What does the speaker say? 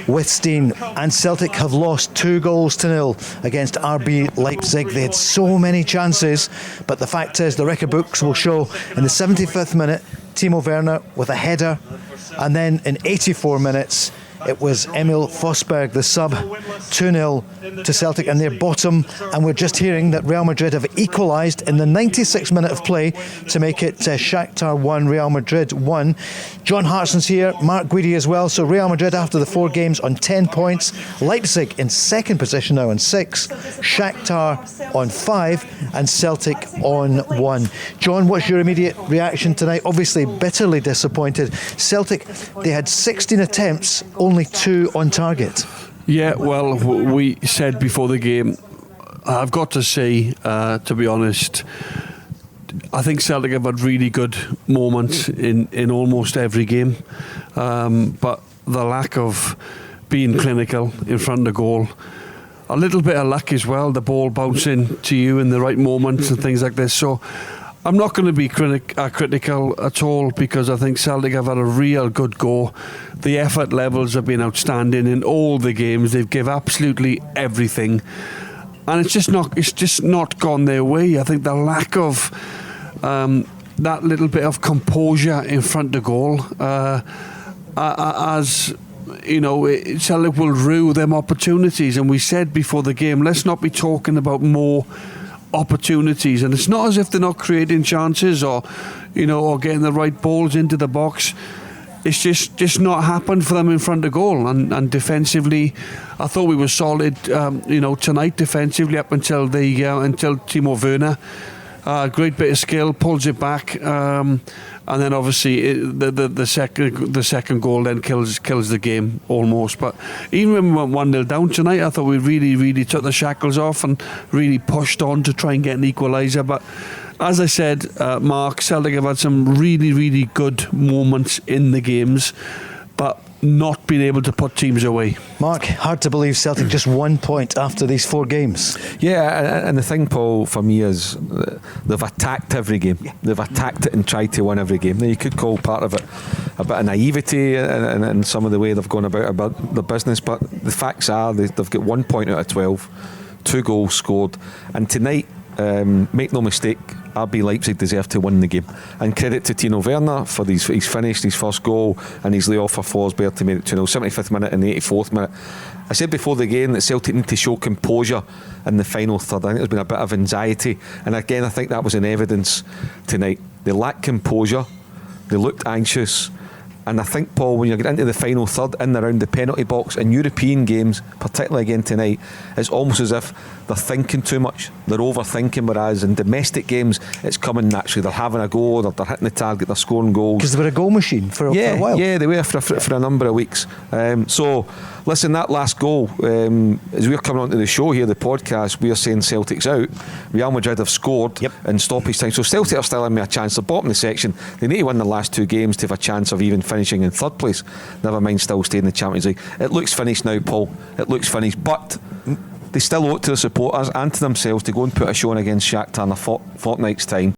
with Steen, and Celtic have lost 2-0 against RB Leipzig. They had so many chances, but the fact is the record books will show in the 75th minute Timo Werner with a header, and then in 84 minutes it was Emil Forsberg, the sub. 2-0 to Celtic, and they're bottom. And we're just hearing that Real Madrid have equalised in the 96th minute of play to make it Shakhtar 1, Real Madrid 1. John Hartson's here, Mark Guidi as well. So Real Madrid after the 4 games on 10 points. Leipzig in second position now on 6. Shakhtar on 5, and Celtic on 1. John, what's your immediate reaction tonight? Obviously bitterly disappointed. Celtic, they had 16 attempts, only 2 on target. Yeah, well, we said before the game, I've got to say, to be honest, I think Celtic have had really good moments in almost every game, but the lack of being clinical in front of goal, a little bit of luck as well, the ball bouncing to you in the right moments and things like this. So I'm not going to be critical at all, because I think Celtic have had a real good go. The effort levels have been outstanding in all the games. They've given absolutely everything, and it's just not gone their way. I think the lack of that little bit of composure in front of goal, as you know, Celtic will rue them opportunities. And we said before the game, let's not be talking about more opportunities, and it's not as if they're not creating chances or getting the right balls into the box. It's just not happened for them in front of goal. And defensively, I thought we were solid tonight defensively up until Timo Werner, great bit of skill, pulls it back, and then obviously the second goal then kills the game almost. But even when we went 1-0 down tonight, I thought we really took the shackles off and really pushed on to try and get an equaliser. But as I said, Mark, Celtic have had some really good moments in the games, but not been able to put teams away. Mark, hard to believe Celtic just 1 point after these 4 games. Yeah, and the thing, Paul, for me is they've attacked every game. Yeah. They've attacked it and tried to win every game. Now, you could call part of it a bit of naivety and some of the way they've gone about the business, but the facts are they've got 1 point out of 12, 2 goals scored, and tonight, make no mistake, RB Leipzig deserve to win the game, and credit to Timo Werner for he's finished his first goal and his layoff for Forsberg to make it 2-0, 75th minute and the 84th minute. I said before the game that Celtic need to show composure in the final third. I think there's been a bit of anxiety, and again I think that was in evidence tonight. They lacked composure, they looked anxious, and I think, Paul, when you get into the final third in around the penalty box in European games, particularly again tonight, it's almost as if they're thinking too much, they're overthinking, whereas in domestic games it's coming naturally. They're having a go, they're hitting the target, they're scoring goals, because they were a goal machine for a while. Yeah, they were for a number of weeks. So listen, that last goal, as we're coming onto the show here, the podcast, we're saying Celtic's out. Real Madrid have scored in stoppage time, so Celtic are still having a chance. They're bottom of the section. They need to win the last 2 games to have a chance of even finishing in third place, never mind still staying in the Champions League. It looks finished now, Paul. It looks finished, but they still owe it to the supporters and to themselves to go and put a show on against Shakhtar in a fortnight's time.